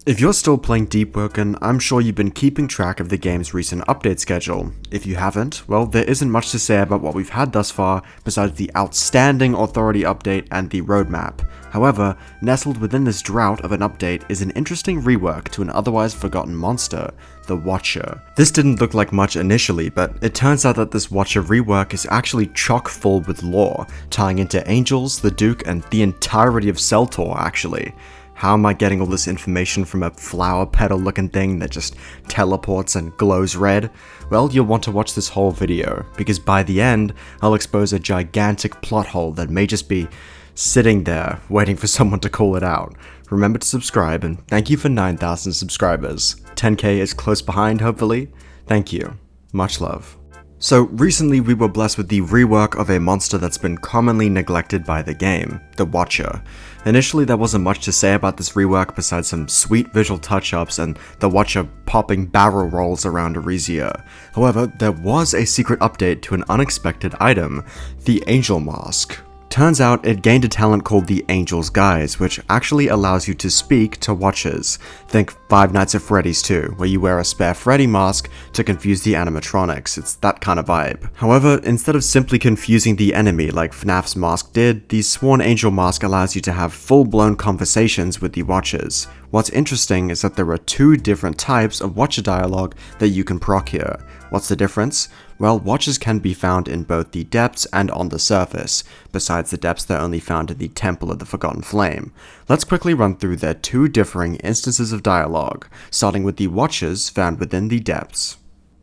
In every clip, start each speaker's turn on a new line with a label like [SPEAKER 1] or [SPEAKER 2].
[SPEAKER 1] If you're still playing Deepwoken, I'm sure you've been keeping track of the game's recent update schedule. If you haven't, well, there isn't much to say about what we've had thus far besides the outstanding Authority update and the roadmap. However, nestled within this drought of an update is an interesting rework to an otherwise forgotten monster, the Watcher. This didn't look like much initially, but it turns out that this Watcher rework is actually chock full with lore, tying into angels, the Duke, and the entirety of Celtor, actually. How am I getting all this information from a flower petal looking thing that just teleports and glows red? Well, you'll want to watch this whole video, because by the end, I'll expose a gigantic plot hole that may just be sitting there, waiting for someone to call it out. Remember to subscribe, and thank you for 9,000 subscribers. 10k is close behind, hopefully. Thank you. Much love. So recently we were blessed with the rework of a monster that's been commonly neglected by the game, the Watcher. Initially there wasn't much to say about this rework besides some sweet visual touch-ups and the Watcher popping barrel rolls around Arisia. However, there was a secret update to an unexpected item, the Angel Mask. Turns out it gained a talent called the Angel's Guise, which actually allows you to speak to Watchers. Think Five Nights at Freddy's 2, where you wear a spare Freddy mask to confuse the animatronics. It's that kind of vibe. However, instead of simply confusing the enemy like FNAF's mask did, the Sworn Angel Mask allows you to have full-blown conversations with the Watchers. What's interesting is that there are two different types of Watcher dialogue that you can proc here. What's the difference? Well, Watchers can be found in both the depths and on the surface. Besides the depths, they're only found in the Temple of the Forgotten Flame. Let's quickly run through their two differing instances of dialogue, starting with the Watchers found within the depths.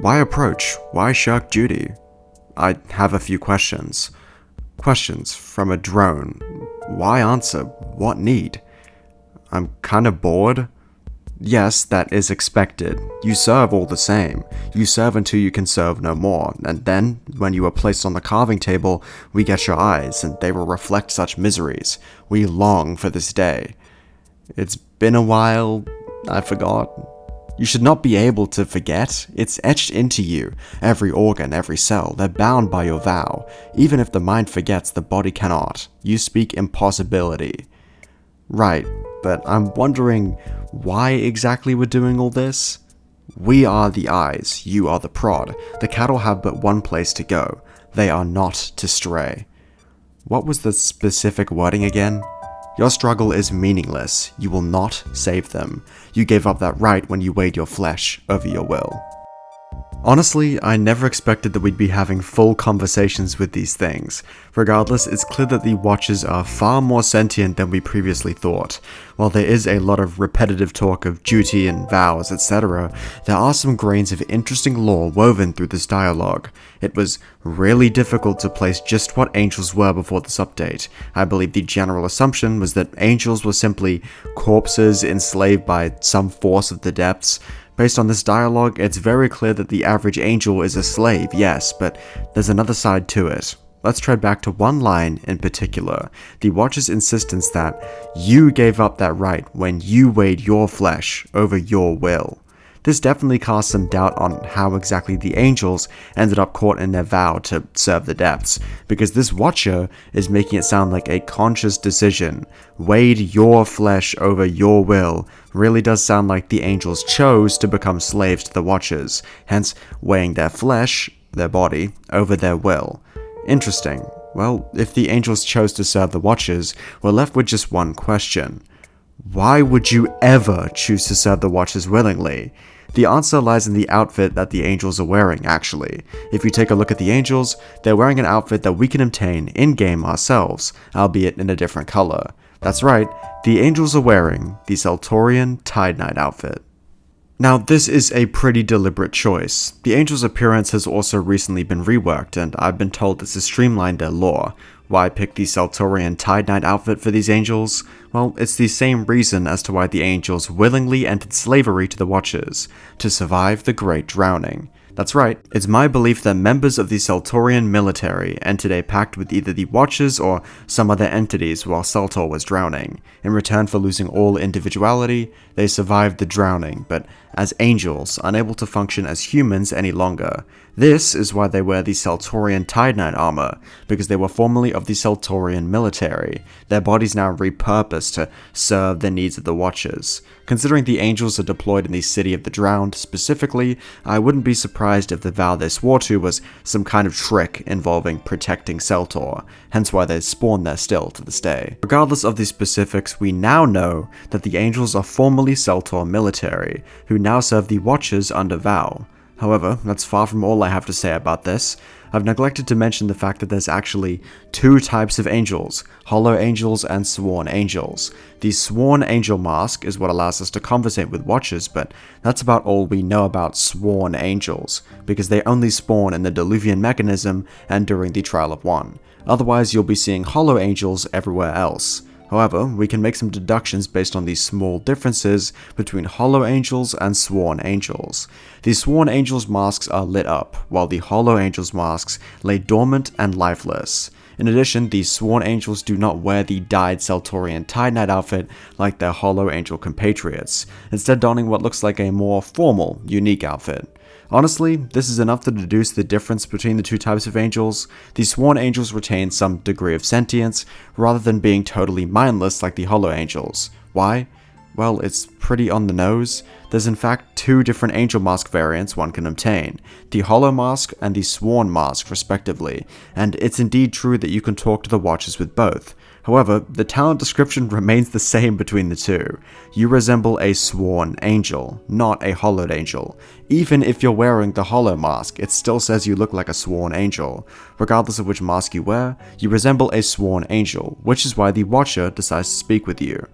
[SPEAKER 1] Why approach? Why shirk duty? I have a few questions. Questions from a drone. Why answer? What need? I'm kinda bored. Yes, that is expected. You serve all the same. You serve until you can serve no more, and then, when you are placed on the carving table, we get your eyes, and they will reflect such miseries. We long for this day. It's been a while, I forgot. You should not be able to forget. It's etched into you. Every organ, every cell, they're bound by your vow. Even if the mind forgets, the body cannot. You speak impossibility. Right, but I'm wondering why exactly we're doing all this? We are the eyes, you are the prod. The cattle have but one place to go. They are not to stray. What was the specific wording again? Your struggle is meaningless. You will not save them. You gave up that right when you weighed your flesh over your will. Honestly, I never expected that we'd be having full conversations with these things. Regardless, it's clear that the Watchers are far more sentient than we previously thought. While there is a lot of repetitive talk of duty and vows, etc., there are some grains of interesting lore woven through this dialogue. It was really difficult to place just what angels were before this update. I believe the general assumption was that angels were simply corpses enslaved by some force of the depths. Based on this dialogue, it's very clear that the average angel is a slave, yes, but there's another side to it. Let's tread back to one line in particular, the Watcher's insistence that you gave up that right when you weighed your flesh over your will. This definitely casts some doubt on how exactly the angels ended up caught in their vow to serve the depths, because this Watcher is making it sound like a conscious decision. Weighed your flesh over your will really does sound like the angels chose to become slaves to the Watchers, hence weighing their flesh, their body, over their will. Interesting. Well, if the angels chose to serve the Watchers, we're left with just one question. Why would you ever choose to serve the Watchers willingly? The answer lies in the outfit that the angels are wearing, actually. If you take a look at the angels, they're wearing an outfit that we can obtain in-game ourselves, albeit in a different color. That's right, the angels are wearing the Celtorian Tide Knight outfit. Now, this is a pretty deliberate choice. The angels' appearance has also recently been reworked, and I've been told this has streamlined their lore. Why pick the Celtorian Tide Knight outfit for these angels? Well, it's the same reason as to why the angels willingly entered slavery to the Watchers, to survive the Great Drowning. That's right, it's my belief that members of the Celtorian military entered a pact with either the Watchers or some other entities while Celtor was drowning. In return for losing all individuality, they survived the drowning, but as angels, unable to function as humans any longer. This is why they wear the Celtorian Tide Knight armor, because they were formerly of the Celtorian military, their bodies now repurposed to serve the needs of the Watchers. Considering the angels are deployed in the City of the Drowned specifically, I wouldn't be surprised if the vow they swore to was some kind of trick involving protecting Celtor, hence why they spawn there still to this day. Regardless of the specifics, we now know that the angels are formerly Celtor military, who now serve the Watchers under vow. However, that's far from all I have to say about this. I've neglected to mention the fact that there's actually two types of angels, hollow angels and sworn angels. The sworn angel mask is what allows us to conversate with Watchers, but that's about all we know about sworn angels, because they only spawn in the Diluvian mechanism and during the Trial of One. Otherwise, you'll be seeing hollow angels everywhere else. However, we can make some deductions based on these small differences between hollow angels and sworn angels. The sworn angels' masks are lit up, while the hollow angels' masks lay dormant and lifeless. In addition, these sworn angels do not wear the dyed Celtorian Tide Knight outfit like their hollow angel compatriots, instead donning what looks like a more formal, unique outfit. Honestly, this is enough to deduce the difference between the two types of angels. The sworn angels retain some degree of sentience, rather than being totally mindless like the hollow angels. Why? Well, it's pretty on the nose. There's in fact two different angel mask variants one can obtain, the hollow mask and the sworn mask respectively, and it's indeed true that you can talk to the Watchers with both. However, the talent description remains the same between the two. You resemble a sworn angel, not a hollowed angel. Even if you're wearing the hollow mask, it still says you look like a sworn angel. Regardless of which mask you wear, you resemble a sworn angel, which is why the Watcher decides to speak with you.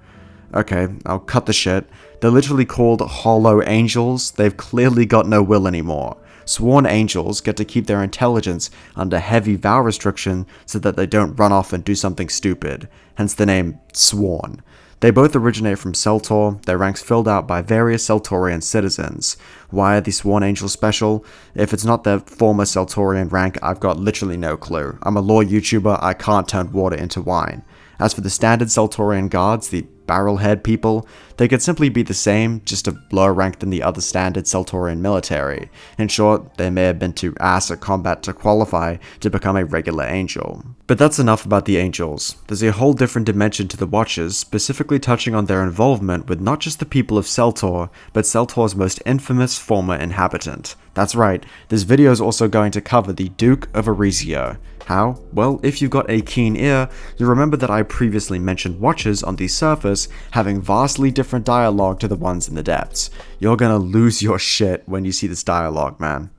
[SPEAKER 1] Okay, I'll cut the shit. They're literally called hollow angels. They've clearly got no will anymore. Sworn angels get to keep their intelligence under heavy vow restriction so that they don't run off and do something stupid, hence the name Sworn. They both originate from Celtor, their ranks filled out by various Celtorian citizens. Why are the Sworn Angels special? If it's not their former Celtorian rank, I've got literally no clue. I'm a lore YouTuber, I can't turn water into wine. As for the standard Celtorian guards, the barrelhead people, they could simply be the same, just a lower rank than the other standard Celtorian military. In short, they may have been too ass at combat to qualify to become a regular angel. But that's enough about the angels. There's a whole different dimension to the Watchers, specifically touching on their involvement with not just the people of Celtor, but Celtor's most infamous former inhabitant. That's right, this video is also going to cover the Duke of Arezia. How? Well, if you've got a keen ear, you'll remember that I previously mentioned Watchers on the surface having vastly different dialogue to the ones in the depths. You're gonna lose your shit when you see this dialogue, man.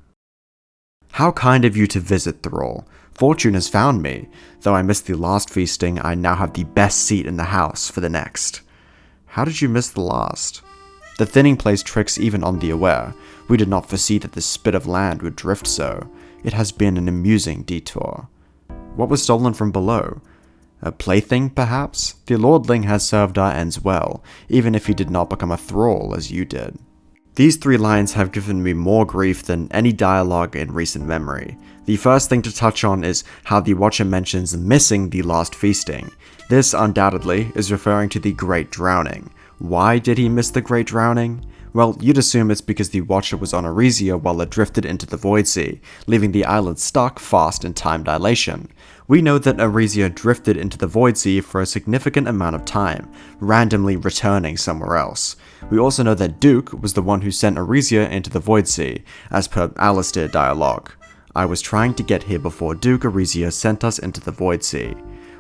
[SPEAKER 1] How kind of you to visit, Thrall. Fortune has found me. Though I missed the last feasting, I now have the best seat in the house for the next. How did you miss the last? The thinning plays tricks even on the aware. We did not foresee that this spit of land would drift so. It has been an amusing detour. What was stolen from below? A plaything, perhaps? The lordling has served our ends well, even if he did not become a thrall as you did. These three lines have given me more grief than any dialogue in recent memory. The first thing to touch on is how the Watcher mentions missing the last feasting. This, undoubtedly, is referring to the Great Drowning. Why did he miss the Great Drowning? Well, you'd assume it's because the Watcher was on Arezia while it drifted into the Void Sea, leaving the island stuck fast in time dilation. We know that Arezia drifted into the Void Sea for a significant amount of time, randomly returning somewhere else. We also know that Duke was the one who sent Arezia into the Void Sea, as per Alistair dialogue. I was trying to get here before Duke Arezia sent us into the Void Sea.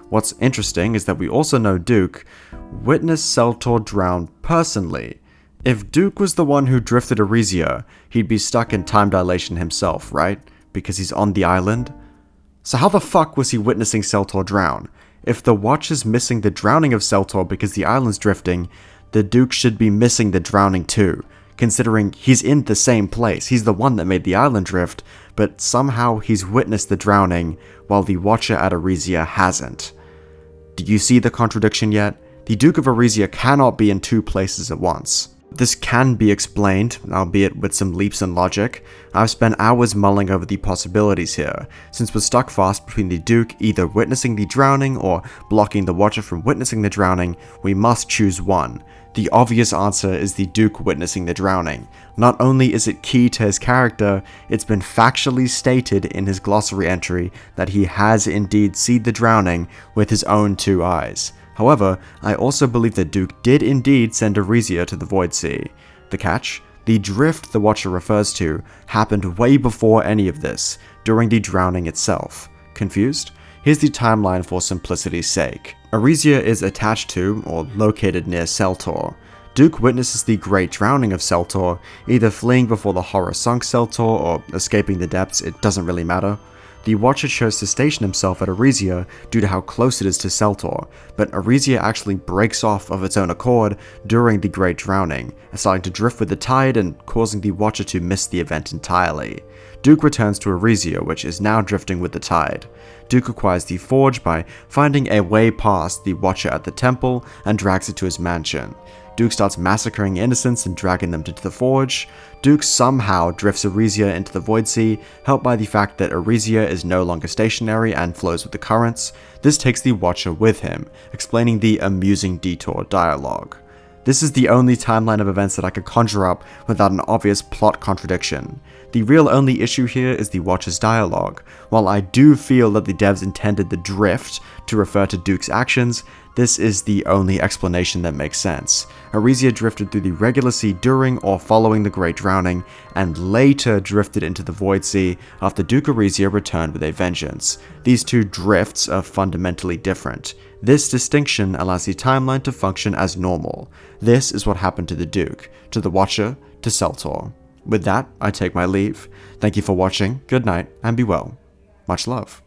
[SPEAKER 1] What's interesting is that we also know Duke witnessed Celtor drown personally. If Duke was the one who drifted Arezia, he'd be stuck in time dilation himself, right? Because he's on the island? So how the fuck was he witnessing Celtor drown? If the Watcher's missing the drowning of Celtor because the island's drifting, the Duke should be missing the drowning too, considering he's in the same place. He's the one that made the island drift, but somehow he's witnessed the drowning while the Watcher at Arezia hasn't. Do you see the contradiction yet? The Duke of Arezia cannot be in two places at once. This can be explained, albeit with some leaps in logic. I've spent hours mulling over the possibilities here, since we're stuck fast between the Duke either witnessing the drowning or blocking the Watcher from witnessing the drowning. We must choose one. The obvious answer is the Duke witnessing the drowning. Not only is it key to his character, it's been factually stated in his glossary entry that he has indeed seen the drowning with his own 2 eyes. However, I also believe that Duke did indeed send Arisia to the Void Sea. The catch? The drift the Watcher refers to happened way before any of this, during the drowning itself. Confused? Here's the timeline for simplicity's sake. Arisia is attached to, or located near Celtor. Duke witnesses the great drowning of Celtor, either fleeing before the horror sunk Celtor or escaping the depths, it doesn't really matter. The Watcher chose to station himself at Arisia due to how close it is to Celtor, but Arisia actually breaks off of its own accord during the Great Drowning, starting to drift with the tide and causing the Watcher to miss the event entirely. Duke returns to Arisia, which is now drifting with the tide. Duke acquires the Forge by finding a way past the Watcher at the temple and drags it to his mansion. Duke starts massacring innocents and dragging them to the Forge. Duke somehow drifts Arisia into the Void Sea, helped by the fact that Arisia is no longer stationary and flows with the currents. This takes the Watcher with him, explaining the amusing detour dialogue. This is the only timeline of events that I could conjure up without an obvious plot contradiction. The real only issue here is the Watcher's dialogue. While I do feel that the devs intended the drift to refer to Duke's actions, this is the only explanation that makes sense. Arisia drifted through the regular sea during or following the Great Drowning, and later drifted into the Void Sea after Duke Arisia returned with a vengeance. These two drifts are fundamentally different. This distinction allows the timeline to function as normal. This is what happened to the Duke, to the Watcher, to Celtor. With that, I take my leave. Thank you for watching, good night, and be well. Much love.